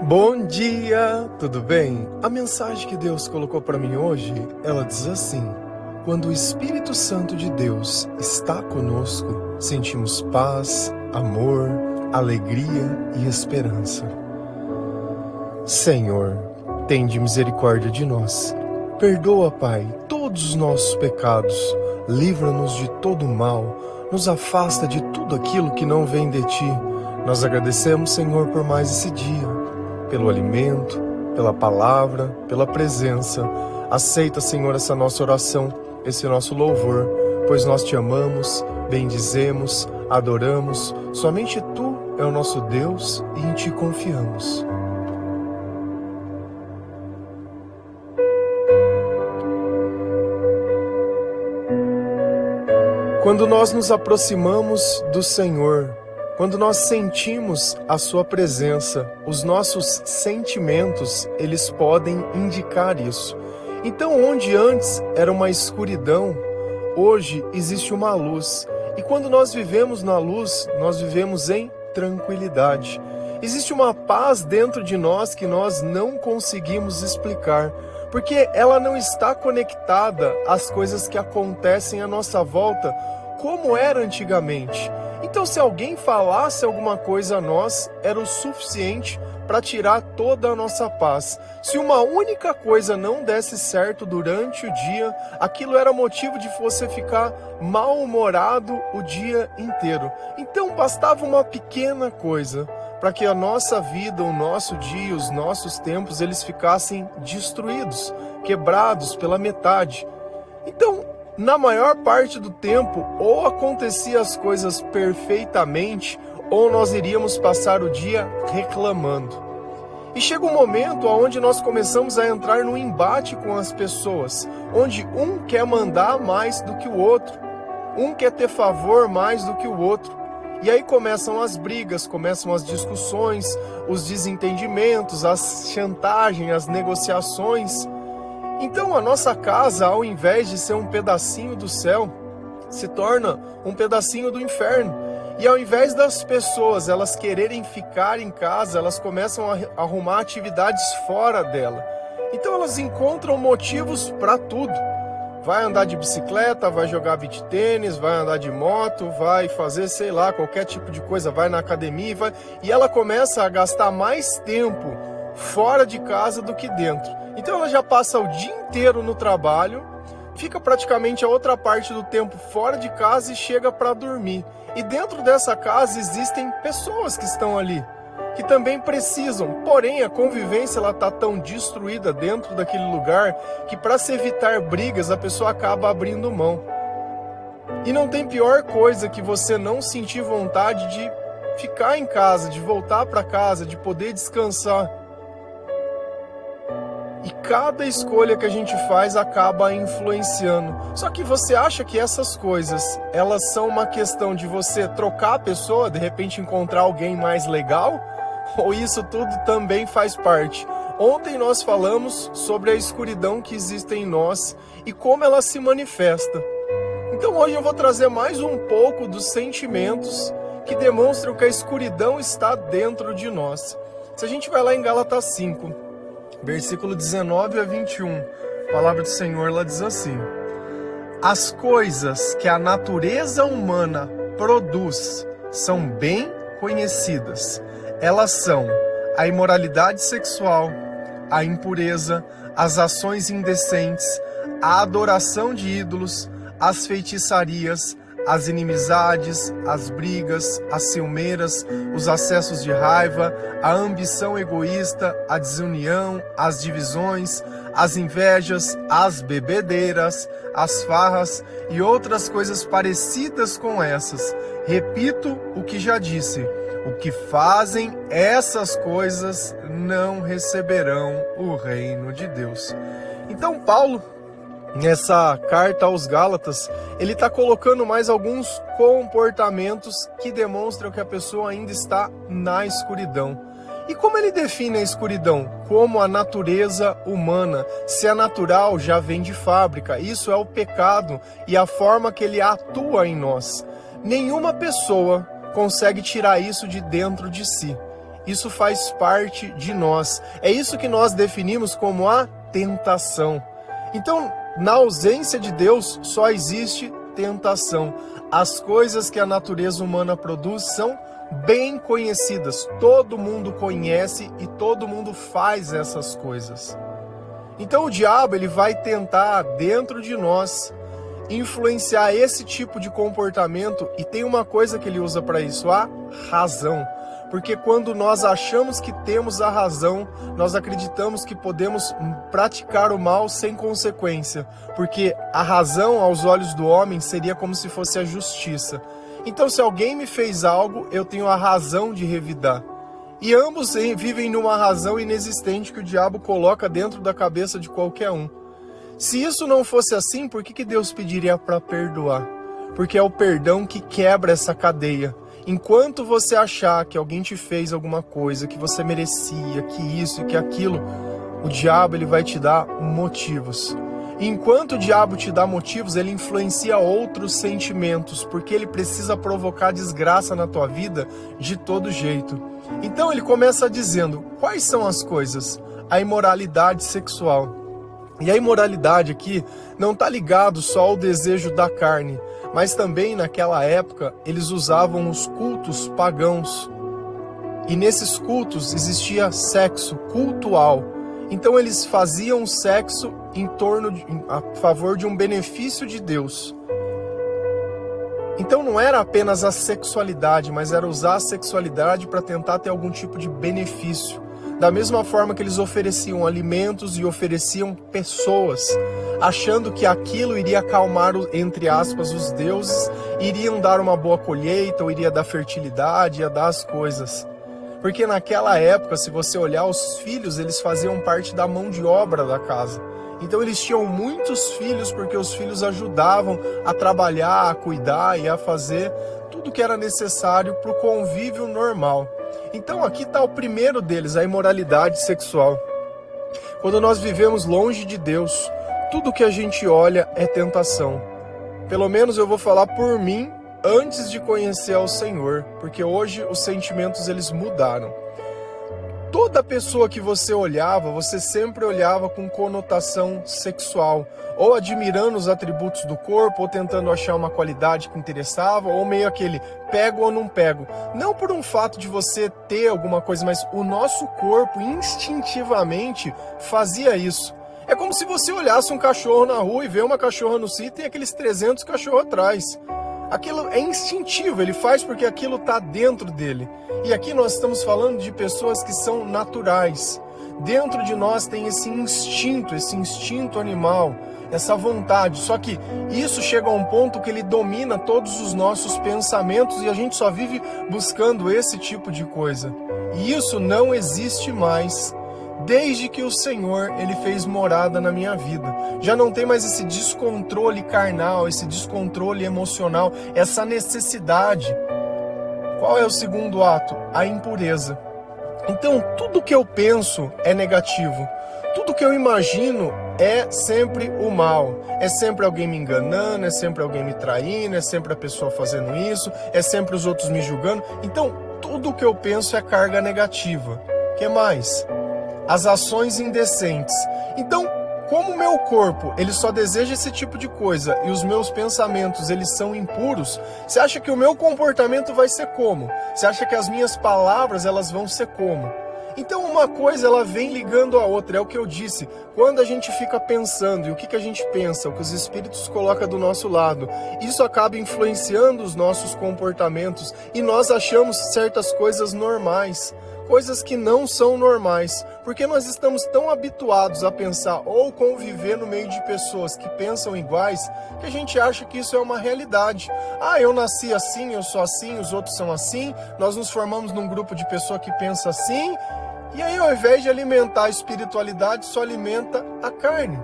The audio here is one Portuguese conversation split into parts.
Bom dia, tudo bem? A mensagem que Deus colocou para mim hoje, ela diz assim: quando o Espírito Santo de Deus está conosco, sentimos paz, amor, alegria e esperança. Senhor, tende misericórdia de nós. Perdoa, Pai, todos os nossos pecados. Livra-nos de todo mal. Nos afasta de tudo aquilo que não vem de Ti. Nós agradecemos, Senhor, por mais esse dia, pelo alimento, pela palavra, pela presença. Aceita, Senhor, essa nossa oração, esse nosso louvor, pois nós Te amamos, bendizemos, adoramos. Somente Tu é o nosso Deus e em Ti confiamos. Quando nós nos aproximamos do Senhor, quando nós sentimos a Sua presença, os nossos sentimentos, eles podem indicar isso. Então, onde antes era uma escuridão, hoje existe uma luz. E quando nós vivemos na luz, nós vivemos em tranquilidade. Existe uma paz dentro de nós que nós não conseguimos explicar, porque ela não está conectada às coisas que acontecem à nossa volta, como era antigamente. Então, se alguém falasse alguma coisa a nós, era o suficiente para tirar toda a nossa paz. Se uma única coisa não desse certo durante o dia, aquilo era motivo de você ficar mal-humorado o dia inteiro. Então, bastava uma pequena coisa para que a nossa vida, o nosso dia, os nossos tempos, eles ficassem destruídos, quebrados pela metade. Então, na maior parte do tempo, ou acontecia as coisas perfeitamente, ou nós iríamos passar o dia reclamando. E chega um momento onde nós começamos a entrar num embate com as pessoas, onde um quer mandar mais do que o outro, um quer ter favor mais do que o outro. E aí começam as brigas, começam as discussões, os desentendimentos, as chantagens, as negociações. Então a nossa casa, ao invés de ser um pedacinho do céu, se torna um pedacinho do inferno. E ao invés das pessoas elas quererem ficar em casa, elas começam a arrumar atividades fora dela. Então elas encontram motivos para tudo. Vai andar de bicicleta, vai jogar beach tênis, vai andar de moto, vai fazer, sei lá, qualquer tipo de coisa, vai na academia, e ela começa a gastar mais tempo fora de casa do que dentro. Então ela já passa o dia inteiro no trabalho, fica praticamente a outra parte do tempo fora de casa e chega para dormir. E dentro dessa casa existem pessoas que estão ali, que também precisam, porém a convivência ela está tão destruída dentro daquele lugar que para se evitar brigas a pessoa acaba abrindo mão. E não tem pior coisa que você não sentir vontade de ficar em casa, de voltar para casa, de poder descansar. E cada escolha que a gente faz acaba influenciando. Só que você acha que essas coisas, elas são uma questão de você trocar a pessoa, de repente encontrar alguém mais legal? Ou isso tudo também faz parte? Ontem nós falamos sobre a escuridão que existe em nós e como ela se manifesta. Então hoje eu vou trazer mais um pouco dos sentimentos que demonstram que a escuridão está dentro de nós. Se a gente vai lá em Gálatas 5, versículo 19 a 21, a palavra do Senhor lá diz assim: as coisas que a natureza humana produz são bem conhecidas. Elas são a imoralidade sexual, a impureza, as ações indecentes, a adoração de ídolos, as feitiçarias, as inimizades, as brigas, as ciumeiras, os acessos de raiva, a ambição egoísta, a desunião, as divisões, as invejas, as bebedeiras, as farras e outras coisas parecidas com essas. Repito o que já disse: o que fazem essas coisas não receberão o reino de Deus. Então Paulo, nessa carta aos Gálatas, ele está colocando mais alguns comportamentos que demonstram que a pessoa ainda está na escuridão. E como ele define a escuridão? Como a natureza humana. Se é natural, já vem de fábrica. Isso é o pecado e a forma que ele atua em nós. Nenhuma pessoa consegue tirar isso de dentro de si. isso faz parte de nós. É isso que nós definimos como a tentação. Então, na ausência de Deus, só existe tentação. As coisas que a natureza humana produz são bem conhecidas. Todo mundo conhece e todo mundo faz essas coisas. Então o diabo ele vai tentar dentro de nós influenciar esse tipo de comportamento, e tem uma coisa que ele usa para isso, a razão. Porque quando nós achamos que temos a razão, nós acreditamos que podemos praticar o mal sem consequência. Porque a razão, aos olhos do homem, seria como se fosse a justiça. Então, se alguém me fez algo, eu tenho a razão de revidar. E ambos vivem numa razão inexistente que o diabo coloca dentro da cabeça de qualquer um. Se isso não fosse assim, por que Deus pediria para perdoar? Porque é o perdão que quebra essa cadeia. Enquanto você achar que alguém te fez alguma coisa, que você merecia, que isso e que aquilo, o diabo ele vai te dar motivos. E enquanto o diabo te dá motivos, ele influencia outros sentimentos, porque ele precisa provocar desgraça na tua vida de todo jeito. Então ele começa dizendo, quais são as coisas? A imoralidade sexual. E a imoralidade aqui não está ligado só ao desejo da carne, mas também naquela época eles usavam os cultos pagãos. E nesses cultos existia sexo cultual. Então eles faziam sexo a favor de um benefício de Deus. Então não era apenas a sexualidade, mas era usar a sexualidade para tentar ter algum tipo de benefício. Da mesma forma que eles ofereciam alimentos e ofereciam pessoas, achando que aquilo iria acalmar, entre aspas, os deuses, iriam dar uma boa colheita, ou iria dar fertilidade, ia dar as coisas. Porque naquela época, se você olhar, os filhos, eles faziam parte da mão de obra da casa. Então eles tinham muitos filhos, porque os filhos ajudavam a trabalhar, a cuidar e a fazer tudo que era necessário para o convívio normal. Então aqui está o primeiro deles, a imoralidade sexual. Quando nós vivemos longe de Deus, tudo que a gente olha é tentação. Pelo menos eu vou falar por mim antes de conhecer ao Senhor, porque hoje os sentimentos eles mudaram. Toda pessoa que você olhava, você sempre olhava com conotação sexual, ou admirando os atributos do corpo, ou tentando achar uma qualidade que interessava, ou meio aquele pego ou não pego. Não por um fato de você ter alguma coisa, mas o nosso corpo instintivamente fazia isso. É como se você olhasse um cachorro na rua e vê uma cachorra no sítio e aqueles 300 cachorros atrás. Aquilo é instintivo, ele faz porque aquilo está dentro dele. E aqui nós estamos falando de pessoas que são naturais. Dentro de nós tem esse instinto animal, essa vontade. Só que isso chega a um ponto que ele domina todos os nossos pensamentos e a gente só vive buscando esse tipo de coisa. E isso não existe mais. Desde que o Senhor ele fez morada na minha vida. Já não tem mais esse descontrole carnal, esse descontrole emocional, essa necessidade. Qual é o segundo ato? A impureza. Então, tudo que eu penso é negativo. Tudo que eu imagino é sempre o mal. É sempre alguém me enganando, é sempre alguém me traindo, é sempre a pessoa fazendo isso, é sempre os outros me julgando. Então, tudo que eu penso é carga negativa. O que mais? As ações indecentes. Então, como o meu corpo ele só deseja esse tipo de coisa e os meus pensamentos eles são impuros, você acha que o meu comportamento vai ser como? Você acha que as minhas palavras elas vão ser como? Então uma coisa ela vem ligando a outra, é o que eu disse. Quando a gente fica pensando, e o que a gente pensa, o que os espíritos colocam do nosso lado, isso acaba influenciando os nossos comportamentos e nós achamos certas coisas normais. Coisas que não são normais, porque nós estamos tão habituados a pensar ou conviver no meio de pessoas que pensam iguais, que a gente acha que isso é uma realidade. Ah, eu nasci assim, eu sou assim, os outros são assim, nós nos formamos num grupo de pessoa que pensa assim, e aí ao invés de alimentar a espiritualidade, só alimenta a carne.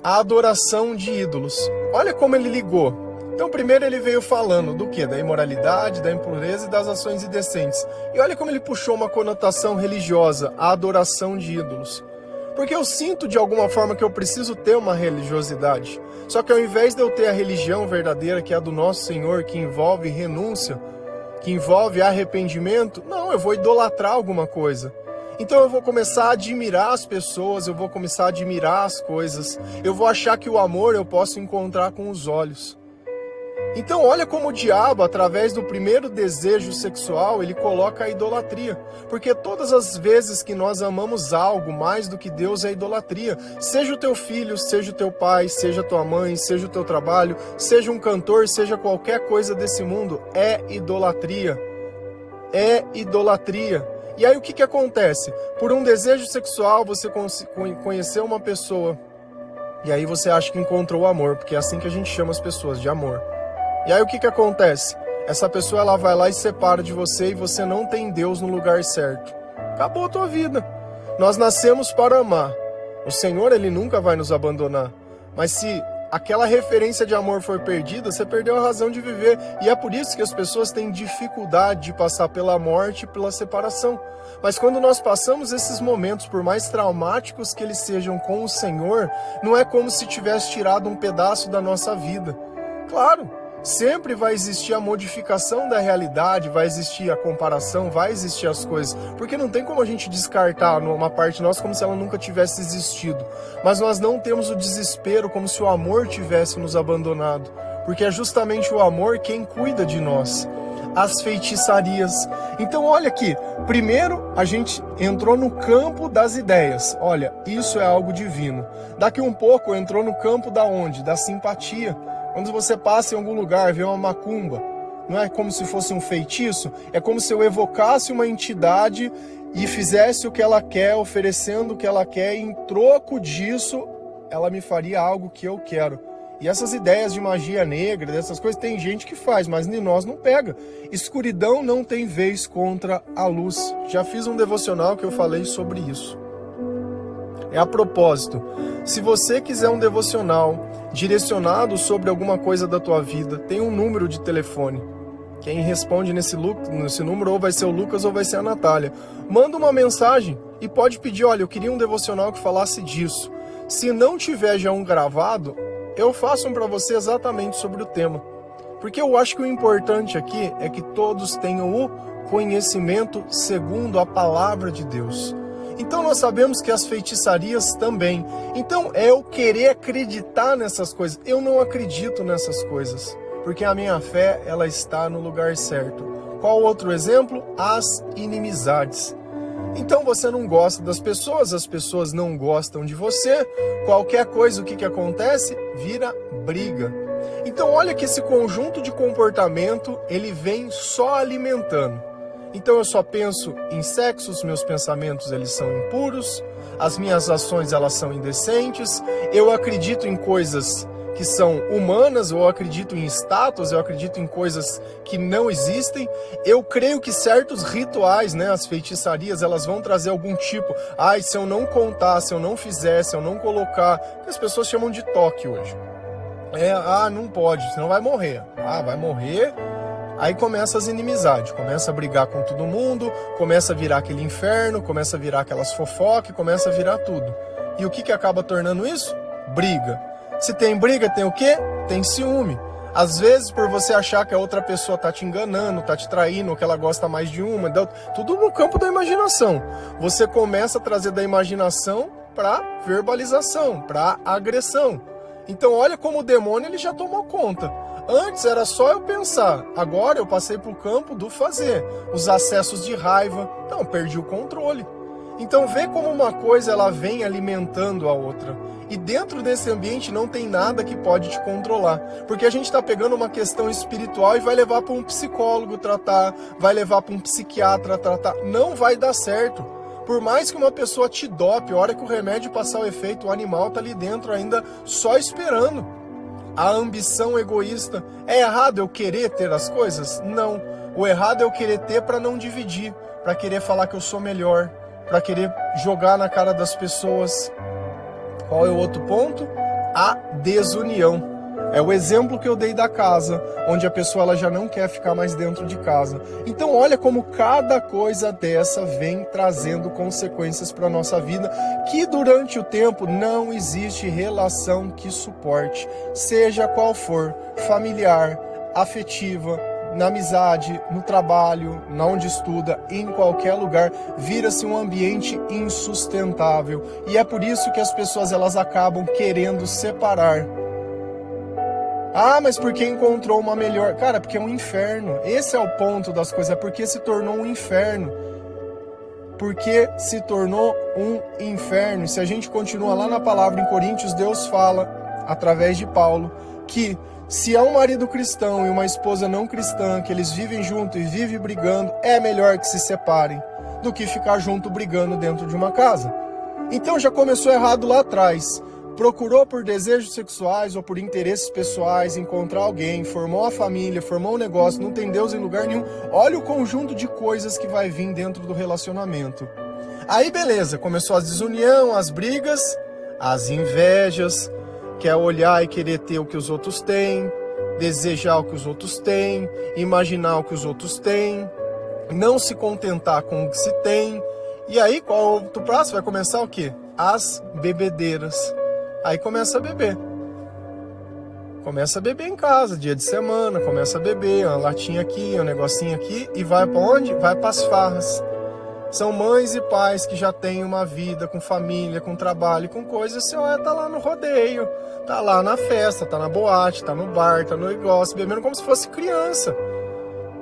A adoração de ídolos. Olha como ele ligou. Então primeiro ele veio falando do quê? Da imoralidade, da impureza e das ações indecentes. E olha como ele puxou uma conotação religiosa, a adoração de ídolos. Porque eu sinto de alguma forma que eu preciso ter uma religiosidade. Só que ao invés de eu ter a religião verdadeira, que é a do nosso Senhor, que envolve renúncia, que envolve arrependimento, não, eu vou idolatrar alguma coisa. Então eu vou começar a admirar as pessoas, eu vou começar a admirar as coisas, eu vou achar que o amor eu posso encontrar com os olhos. Então olha como o diabo, através do primeiro desejo sexual, ele coloca a idolatria. Porque todas as vezes que nós amamos algo mais do que Deus é idolatria. Seja o teu filho, seja o teu pai, seja a tua mãe, seja o teu trabalho, seja um cantor, seja qualquer coisa desse mundo, é idolatria. É idolatria. E aí o que acontece? Por um desejo sexual você conheceu uma pessoa e aí você acha que encontrou o amor, porque é assim que a gente chama as pessoas, de amor. E aí o que acontece? Essa pessoa ela vai lá e separa de você e você não tem Deus no lugar certo. Acabou a tua vida. Nós nascemos para amar. O Senhor ele nunca vai nos abandonar. Mas se aquela referência de amor for perdida, você perdeu a razão de viver. E é por isso que as pessoas têm dificuldade de passar pela morte e pela separação. Mas quando nós passamos esses momentos, por mais traumáticos que eles sejam com o Senhor, não é como se tivesse tirado um pedaço da nossa vida. Claro, sempre vai existir a modificação da realidade, vai existir a comparação, vai existir as coisas. Porque não tem como a gente descartar uma parte nossa como se ela nunca tivesse existido. Mas nós não temos o desespero como se o amor tivesse nos abandonado. Porque é justamente o amor quem cuida de nós. As feitiçarias. Então olha aqui, primeiro a gente entrou no campo das ideias. Olha, isso é algo divino. Daqui um pouco entrou no campo da onde? Da simpatia. Quando você passa em algum lugar, vê uma macumba, não é como se fosse um feitiço? É como se eu evocasse uma entidade e fizesse o que ela quer, oferecendo o que ela quer, e em troco disso, ela me faria algo que eu quero. E essas ideias de magia negra, dessas coisas, tem gente que faz, mas em nós não pega. Escuridão não tem vez contra a luz. Já fiz um devocional que eu falei sobre isso. É a propósito, se você quiser um devocional direcionado sobre alguma coisa da tua vida, tem um número de telefone. Quem responde nesse número ou vai ser o Lucas ou vai ser a Natália. Manda uma mensagem e pode pedir, olha, eu queria um devocional que falasse disso. Se não tiver já um gravado, eu faço um para você exatamente sobre o tema. Porque eu acho que o importante aqui é que todos tenham o conhecimento segundo a palavra de Deus. Então nós sabemos que as feitiçarias também. Então é eu querer acreditar nessas coisas. Eu não acredito nessas coisas, porque a minha fé ela está no lugar certo. Qual outro exemplo? As inimizades. Então você não gosta das pessoas, as pessoas não gostam de você. Qualquer coisa, o que acontece? Vira briga. Então olha que esse conjunto de comportamento, ele vem só alimentando. Então eu só penso em sexo, os meus pensamentos eles são impuros, as minhas ações elas são indecentes, eu acredito em coisas que são humanas, eu acredito em status, eu acredito em coisas que não existem, eu creio que certos rituais, né, as feitiçarias, elas vão trazer algum tipo, se eu não contar, se eu não fizer, se eu não colocar, que as pessoas chamam de toque hoje. Não pode, senão vai morrer. Vai morrer. Aí começa as inimizades, começa a brigar com todo mundo, começa a virar aquele inferno, começa a virar aquelas fofocas, começa a virar tudo. E o que acaba tornando isso? Briga. Se tem briga, tem o quê? Tem ciúme. Às vezes, por você achar que a outra pessoa tá te enganando, tá te traindo, ou que ela gosta mais de uma, tudo no campo da imaginação. Você começa a trazer da imaginação para verbalização, para agressão. Então olha como o demônio ele já tomou conta. Antes era só eu pensar, agora eu passei para o campo do fazer, os acessos de raiva, então perdi o controle. Então vê como uma coisa ela vem alimentando a outra. E dentro desse ambiente não tem nada que pode te controlar. Porque a gente está pegando uma questão espiritual e vai levar para um psicólogo tratar, vai levar para um psiquiatra tratar. Não vai dar certo. Por mais que uma pessoa te dope, a hora que o remédio passar o efeito, o animal está ali dentro ainda só esperando. A ambição egoísta. É errado eu querer ter as coisas? Não. O errado é eu querer ter para não dividir, para querer falar que eu sou melhor, para querer jogar na cara das pessoas. Qual é o outro ponto? A desunião. É o exemplo que eu dei da casa, onde a pessoa ela já não quer ficar mais dentro de casa. Então olha como cada coisa dessa vem trazendo consequências para a nossa vida, que durante o tempo não existe relação que suporte, seja qual for, familiar, afetiva, na amizade, no trabalho, na onde estuda, em qualquer lugar, vira-se um ambiente insustentável. E é por isso que as pessoas elas acabam querendo separar. Ah, mas porque encontrou uma melhor... Cara, porque é um inferno. Esse é o ponto das coisas, é porque se tornou um inferno. Porque se tornou um inferno. E se a gente continua lá na palavra em Coríntios, Deus fala, através de Paulo, que se é um marido cristão e uma esposa não cristã, que eles vivem junto e vivem brigando, é melhor que se separem do que ficar junto brigando dentro de uma casa. Então já começou errado lá atrás. Procurou por desejos sexuais ou por interesses pessoais, encontrar alguém, formou a família, formou um negócio, não tem Deus em lugar nenhum. Olha o conjunto de coisas que vai vir dentro do relacionamento. Aí beleza, começou a desunião, as brigas, as invejas, quer olhar e querer ter o que os outros têm, desejar o que os outros têm, imaginar o que os outros têm, não se contentar com o que se tem. E aí, qual o outro passo? Vai começar o quê? As bebedeiras. Aí começa a beber. Começa a beber em casa, dia de semana, começa a beber, uma latinha aqui, um negocinho aqui, e vai para onde? Vai para as farras. São mães e pais que já têm uma vida com família, com trabalho, com coisas, você olha, tá lá no rodeio, tá lá na festa, tá na boate, tá no bar, tá no negócio, bebendo como se fosse criança.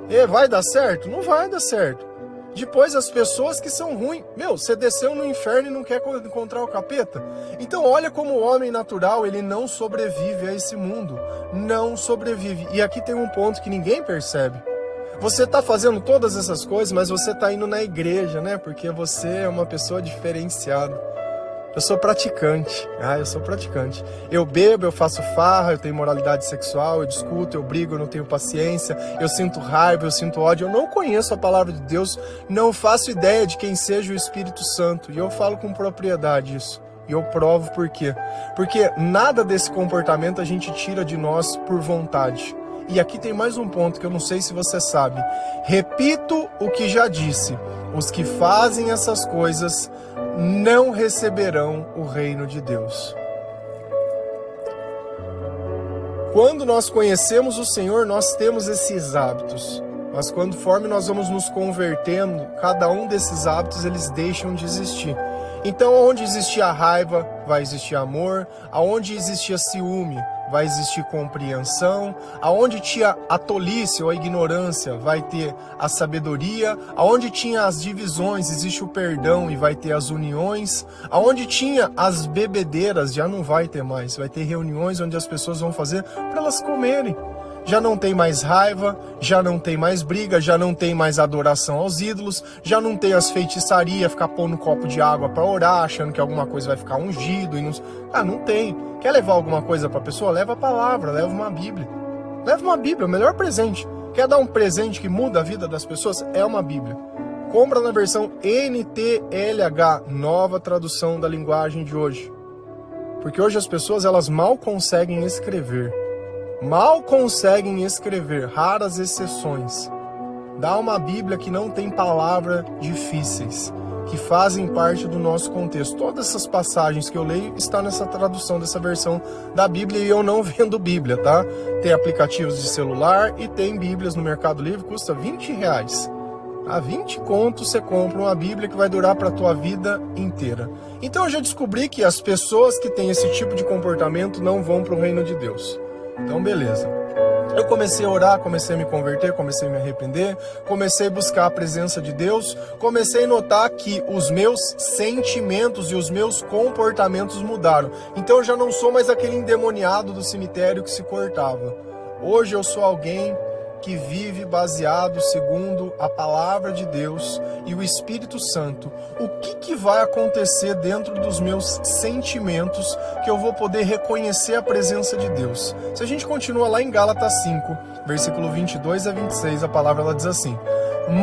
E vai dar certo? Não vai dar certo. Depois as pessoas que são ruins, você desceu no inferno e não quer encontrar o capeta? Então olha como o homem natural, ele não sobrevive a esse mundo, não sobrevive. E aqui tem um ponto que ninguém percebe. Você está fazendo todas essas coisas, mas você está indo na igreja, né? Porque você é uma pessoa diferenciada. Eu sou praticante. Eu sou praticante. Eu bebo, eu faço farra, eu tenho moralidade sexual, eu discuto, eu brigo, eu não tenho paciência, eu sinto raiva, eu sinto ódio. Eu não conheço a palavra de Deus, não faço ideia de quem seja o Espírito Santo. E eu falo com propriedade isso. E eu provo por quê. Porque nada desse comportamento a gente tira de nós por vontade. E aqui tem mais um ponto que eu não sei se você sabe. Repito o que já disse. Os que fazem essas coisas não receberão o reino de Deus. Quando nós conhecemos o Senhor, nós temos esses hábitos. Mas conforme nós vamos nos convertendo, cada um desses hábitos eles deixam de existir. Então, onde existia raiva, vai existir amor. Aonde existia ciúme, vai existir compreensão. Aonde tinha a tolice ou a ignorância, vai ter a sabedoria. Aonde tinha as divisões, existe o perdão e vai ter as uniões. Aonde tinha as bebedeiras, já não vai ter mais. Vai ter reuniões onde as pessoas vão fazer para elas comerem. Já não tem mais raiva, já não tem mais briga, já não tem mais adoração aos ídolos, já não tem as feitiçarias, ficar pondo um copo de água para orar, achando que alguma coisa vai ficar ungido. E não... não tem. Quer levar alguma coisa para a pessoa? Leva a palavra, leva uma Bíblia. Leva uma Bíblia, o melhor presente. Quer dar um presente que muda a vida das pessoas? É uma Bíblia. Compra na versão NTLH, nova tradução da linguagem de hoje. Porque hoje as pessoas elas mal conseguem escrever. Mal conseguem escrever, raras exceções. Dá uma Bíblia que não tem palavras difíceis, que fazem parte do nosso contexto. Todas essas passagens que eu leio estão nessa tradução dessa versão da Bíblia e eu não vendo Bíblia, tá? Tem aplicativos de celular e tem Bíblias no Mercado Livre, custa R$20. A 20 contos você compra uma Bíblia que vai durar para a tua vida inteira. Então eu já descobri que as pessoas que têm esse tipo de comportamento não vão para o reino de Deus. Então, beleza. Eu comecei a orar, comecei a me converter, comecei a me arrepender, comecei a buscar a presença de Deus, comecei a notar que os meus sentimentos e os meus comportamentos mudaram. Então, eu já não sou mais aquele endemoniado do cemitério que se cortava. Hoje eu sou alguém que vive baseado segundo a palavra de Deus e o Espírito Santo. O que vai acontecer dentro dos meus sentimentos que eu vou poder reconhecer a presença de Deus? Se a gente continua lá em Gálatas 5, versículo 22 a 26, a palavra ela diz assim: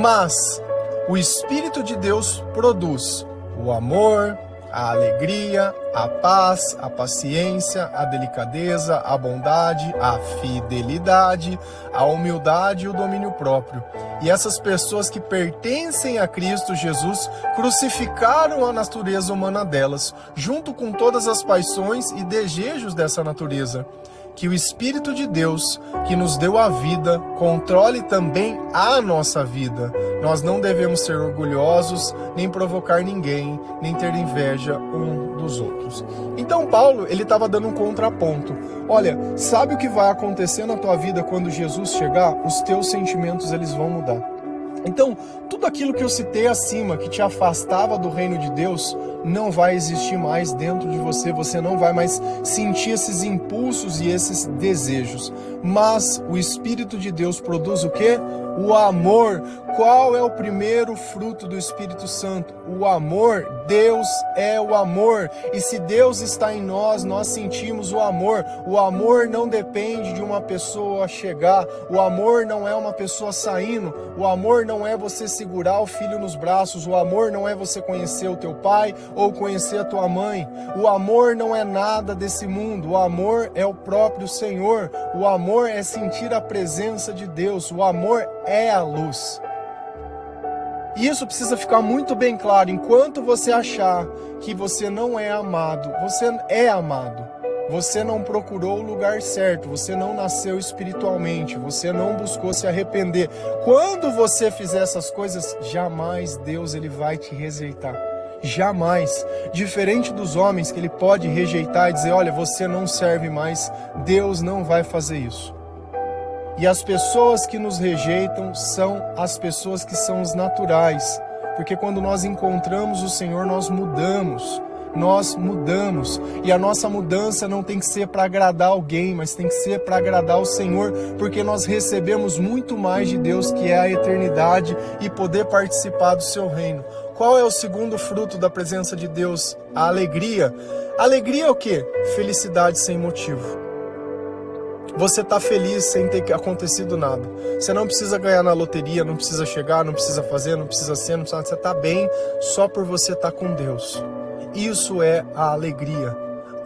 mas o Espírito de Deus produz o amor, a alegria, a paz, a paciência, a delicadeza, a bondade, a fidelidade, a humildade e o domínio próprio. E essas pessoas que pertencem a Cristo Jesus crucificaram a natureza humana delas, junto com todas as paixões e desejos dessa natureza. que o Espírito de Deus, que nos deu a vida, controle também a nossa vida. Nós não devemos ser orgulhosos, nem provocar ninguém, nem ter inveja um dos outros. Então Paulo, ele estava dando um contraponto. Olha, sabe o que vai acontecer na tua vida quando Jesus chegar? Os teus sentimentos, eles vão mudar. Então, tudo aquilo que eu citei acima, que te afastava do reino de Deus, não vai existir mais dentro de você. Você não vai mais sentir esses impulsos e esses desejos. Mas o Espírito de Deus produz o quê? O amor. Qual é o primeiro fruto do Espírito Santo? O amor. Deus é o amor. E se Deus está em nós, nós sentimos o amor. O amor não depende de uma pessoa chegar. O amor não é uma pessoa saindo. O amor não é você segurar o filho nos braços. O amor não é você conhecer o teu pai ou conhecer a tua mãe. O amor não é nada desse mundo. O amor é o próprio Senhor. O amor é sentir a presença de Deus. O amor é a luz. E isso precisa ficar muito bem claro. Enquanto você achar que você não é amado, você é amado. Você não procurou o lugar certo, você não nasceu espiritualmente, você não buscou se arrepender. Quando você fizer essas coisas, jamais Deus ele vai te rejeitar. Jamais. Diferente dos homens que ele pode rejeitar e dizer, olha, você não serve mais, Deus não vai fazer isso. E as pessoas que nos rejeitam são as pessoas que são os naturais. Porque quando nós encontramos o Senhor, nós mudamos. Nós mudamos. E a nossa mudança não tem que ser para agradar alguém, mas tem que ser para agradar o Senhor, porque nós recebemos muito mais de Deus, que é a eternidade, e poder participar do seu reino. Qual é o segundo fruto da presença de Deus? A alegria. Alegria é o quê? Felicidade sem motivo. Você está feliz sem ter acontecido nada. Você não precisa ganhar na loteria, não precisa chegar, não precisa fazer, não precisa ser, não precisa... Você está bem só por você estar com Deus. Isso é a alegria.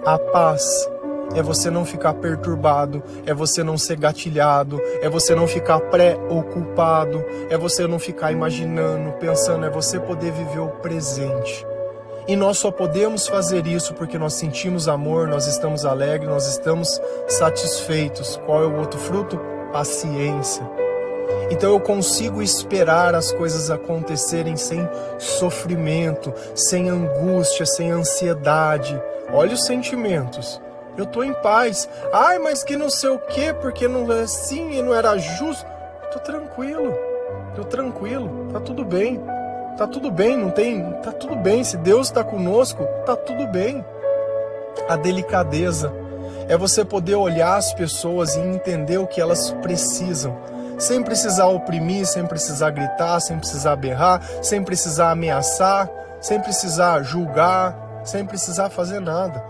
A paz é você não ficar perturbado, é você não ser gatilhado, é você não ficar preocupado, é você não ficar imaginando, pensando, é você poder viver o presente. E nós só podemos fazer isso porque nós sentimos amor, nós estamos alegres, nós estamos satisfeitos. Qual é o outro fruto? Paciência. Então eu consigo esperar as coisas acontecerem sem sofrimento, sem angústia, sem ansiedade. Olha os sentimentos. Eu estou em paz. Ai, mas que não sei o quê, porque não é assim e não era justo. Estou tranquilo, tá tudo bem. Tá tudo bem, não tem... Tá tudo bem, se Deus está conosco, tá tudo bem. A delicadeza é você poder olhar as pessoas e entender o que elas precisam. Sem precisar oprimir, sem precisar gritar, sem precisar berrar, sem precisar ameaçar, sem precisar julgar, sem precisar fazer nada.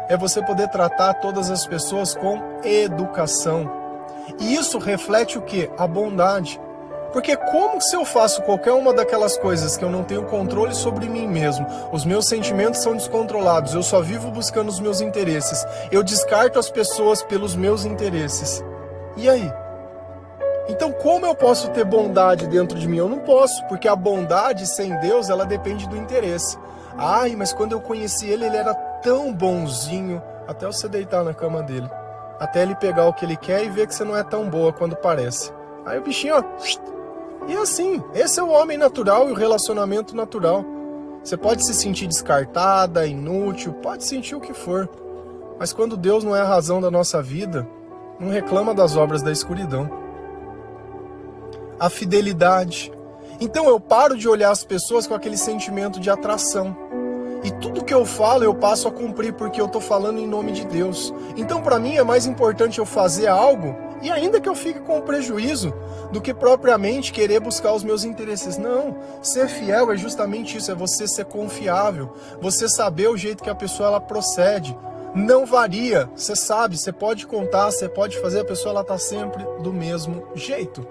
É você poder tratar todas as pessoas com educação. E isso reflete o quê? A bondade. Porque como se eu faço qualquer uma daquelas coisas que eu não tenho controle sobre mim mesmo, os meus sentimentos são descontrolados, eu só vivo buscando os meus interesses, eu descarto as pessoas pelos meus interesses. E aí? Então como eu posso ter bondade dentro de mim? Eu não posso, porque a bondade sem Deus, ela depende do interesse. Ai, mas quando eu conheci ele, ele era tão bonzinho, até você deitar na cama dele, até ele pegar o que ele quer e ver que você não é tão boa quando parece. Aí o bichinho, ó... E assim, esse é o homem natural e o relacionamento natural. Você pode se sentir descartada, inútil, pode sentir o que for. Mas quando Deus não é a razão da nossa vida, não reclama das obras da escuridão. A fidelidade. Então eu paro de olhar as pessoas com aquele sentimento de atração. E tudo que eu falo, eu passo a cumprir porque eu estou falando em nome de Deus. Então para mim é mais importante eu fazer algo, e ainda que eu fique com prejuízo, do que propriamente querer buscar os meus interesses. Não, ser fiel é justamente isso, é você ser confiável, você saber o jeito que a pessoa ela procede. Não varia, você sabe, você pode contar, você pode fazer, a pessoa ela está sempre do mesmo jeito.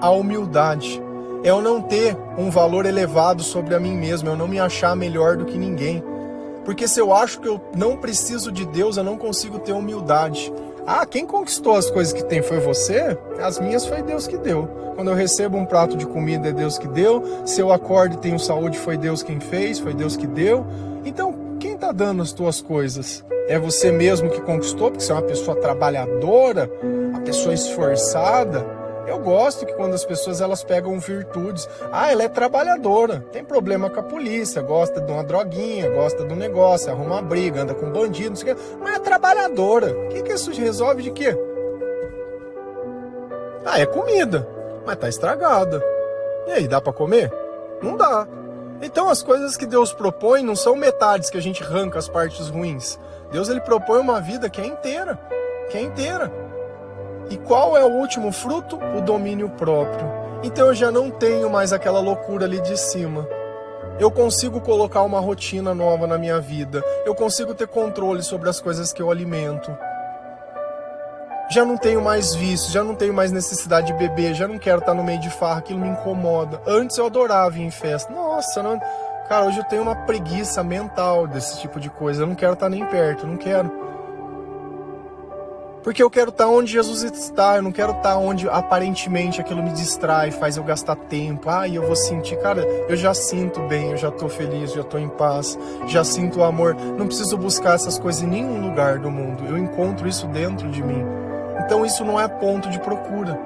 A humildade é eu não ter um valor elevado sobre a mim mesmo, eu não me achar melhor do que ninguém. Porque se eu acho que eu não preciso de Deus, eu não consigo ter humildade. Ah, quem conquistou as coisas que tem foi você? As minhas foi Deus que deu. Quando eu recebo um prato de comida, é Deus que deu. Se eu acordo e tenho saúde, foi Deus quem fez, foi Deus que deu. Então, Quem está dando as tuas coisas? É você mesmo que conquistou, porque você é uma pessoa trabalhadora, uma pessoa esforçada? Eu gosto que quando as pessoas elas pegam virtudes. Ah, ela é trabalhadora, tem problema com a polícia, gosta de uma droguinha, gosta de um negócio, arruma uma briga, anda com bandido, não sei o quê, mas é trabalhadora. O que isso resolve de quê? Ah, é comida, mas tá estragada. E aí, dá para comer? Não dá. Então as coisas que Deus propõe não são metades que a gente arranca as partes ruins. Deus ele propõe uma vida que é inteira, E qual é o último fruto? O domínio próprio. Então eu já não tenho mais aquela loucura ali de cima. Eu consigo colocar uma rotina nova na minha vida. Eu consigo ter controle sobre as coisas que eu alimento. Já não tenho mais vício, já não tenho mais necessidade de beber, já não quero estar no meio de farra, aquilo me incomoda. Antes eu adorava ir em festa. Nossa, não... Cara, hoje eu tenho uma preguiça mental desse tipo de coisa. Eu não quero estar nem perto, não quero. Porque eu quero estar onde Jesus está, eu não quero estar onde aparentemente aquilo me distrai, faz eu gastar tempo. Ah, e eu vou sentir, cara, eu já sinto bem, eu já estou feliz, já estou em paz, já sinto o amor. Não preciso buscar essas coisas em nenhum lugar do mundo. Eu encontro isso dentro de mim. Então isso não é ponto de procura.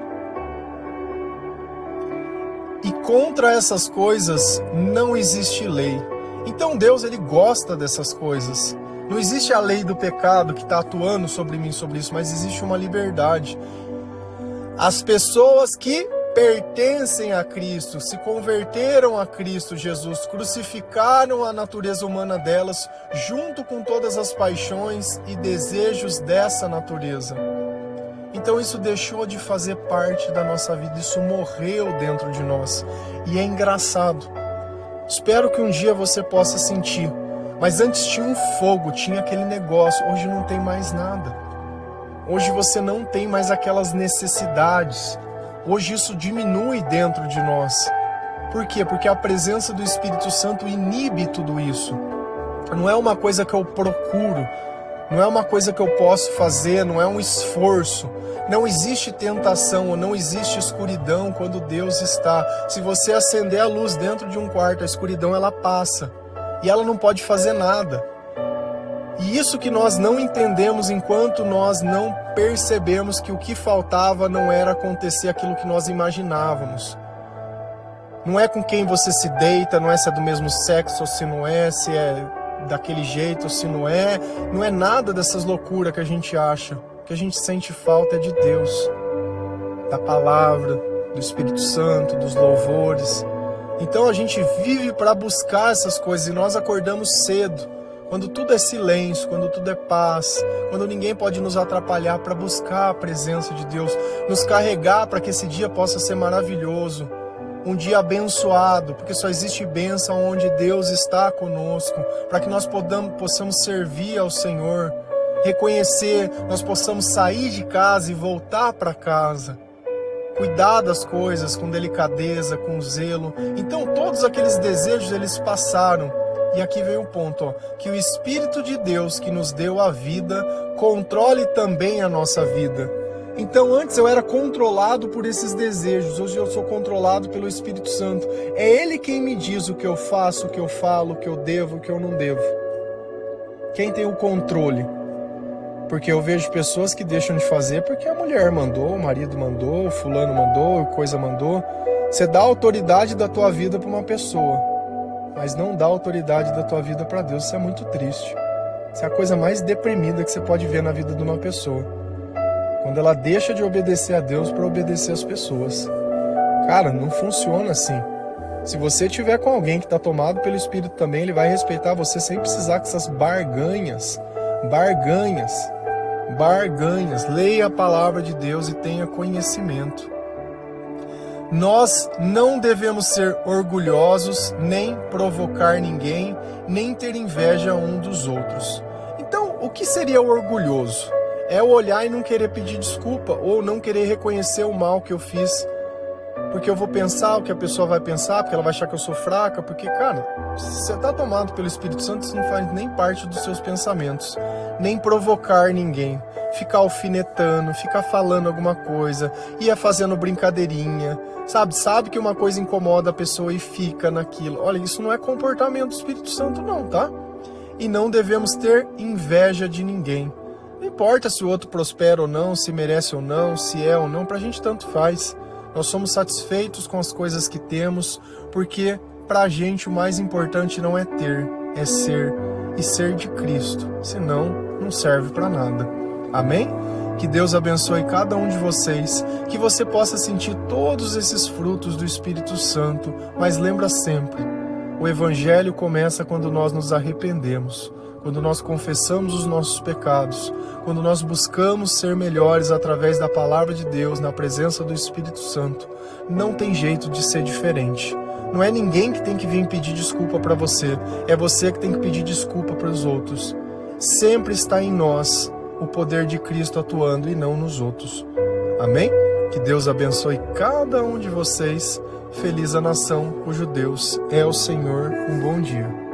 E contra essas coisas não existe lei. Então Deus ele gosta dessas coisas. Não existe a lei do pecado que está atuando sobre mim, sobre isso, mas existe uma liberdade. As pessoas que pertencem a Cristo, se converteram a Cristo Jesus, crucificaram a natureza humana delas, junto com todas as paixões e desejos dessa natureza. Então isso deixou de fazer parte da nossa vida, isso morreu dentro de nós. E é engraçado. Espero que um dia você possa sentir. Mas antes tinha um fogo, tinha aquele negócio. Hoje não tem mais nada. Hoje você não tem mais aquelas necessidades. Hoje isso diminui dentro de nós. Por quê? Porque a presença do Espírito Santo inibe tudo isso. Não é uma coisa que eu procuro. Não é uma coisa que eu posso fazer, não é um esforço. Não existe tentação, não existe escuridão quando Deus está. Se você acender a luz dentro de um quarto, a escuridão ela passa. E ela não pode fazer nada. E isso que nós não entendemos enquanto nós não percebemos que o que faltava não era acontecer aquilo que nós imaginávamos. Não é com quem você se deita, não é se é do mesmo sexo ou se não é, se é daquele jeito ou se não é. Não é nada dessas loucuras que a gente acha. O que a gente sente falta é de Deus, da palavra, do Espírito Santo, dos louvores. Então a gente vive para buscar essas coisas e nós acordamos cedo, quando tudo é silêncio, quando tudo é paz, quando ninguém pode nos atrapalhar, para buscar a presença de Deus, nos carregar para que esse dia possa ser maravilhoso, um dia abençoado, porque só existe bênção onde Deus está conosco, para que nós possamos servir ao Senhor, reconhecer, nós possamos sair de casa e voltar para casa. Cuidar das coisas com delicadeza, com zelo. Então todos aqueles desejos eles passaram. E aqui veio o ponto, ó, que o Espírito de Deus que nos deu a vida controle também a nossa vida. Então antes eu era controlado por esses desejos, hoje eu sou controlado pelo Espírito Santo. É Ele quem me diz o que eu faço, o que eu falo, o que eu devo, o que eu não devo. Quem tem o controle? Porque eu vejo pessoas que deixam de fazer porque a mulher mandou, o marido mandou, o fulano mandou, a coisa mandou. Você dá a autoridade da tua vida para uma pessoa, mas não dá a autoridade da tua vida para Deus. Isso é muito triste. Isso é a coisa mais deprimida que você pode ver na vida de uma pessoa. Quando ela deixa de obedecer a Deus para obedecer as pessoas. Cara, não funciona assim. Se você estiver com alguém que está tomado pelo Espírito também, ele vai respeitar você sem precisar com essas barganhas. Leia a palavra de Deus e tenha conhecimento. Nós não devemos ser orgulhosos, nem provocar ninguém, nem ter inveja um dos outros. Então, o que seria o orgulhoso? É o olhar e não querer pedir desculpa, ou não querer reconhecer o mal que eu fiz, porque eu vou pensar o que a pessoa vai pensar, porque ela vai achar que eu sou fraca, porque, cara, se você está tomado pelo Espírito Santo, isso não faz nem parte dos seus pensamentos, nem provocar ninguém, ficar alfinetando, ficar falando alguma coisa, ia fazendo brincadeirinha, sabe que uma coisa incomoda a pessoa e fica naquilo. Olha, isso não é comportamento do Espírito Santo não, tá? e não devemos ter inveja de ninguém. Não importa se o outro prospera ou não, se merece ou não, se é ou não, pra gente tanto faz. Nós somos satisfeitos com as coisas que temos, porque pra gente o mais importante não é ter, é ser, e ser de Cristo. Senão, não serve pra nada. Amém? Que Deus abençoe cada um de vocês, que você possa sentir todos esses frutos do Espírito Santo, mas lembra sempre, o Evangelho começa quando nós nos arrependemos, quando nós confessamos os nossos pecados, quando nós buscamos ser melhores através da Palavra de Deus, na presença do Espírito Santo. Não tem jeito de ser diferente. Não é ninguém que tem que vir pedir desculpa para você, é você que tem que pedir desculpa para os outros. Sempre está em nós o poder de Cristo atuando e não nos outros. Amém? Que Deus abençoe cada um de vocês. Feliz a nação cujo Deus é o Senhor. Um bom dia.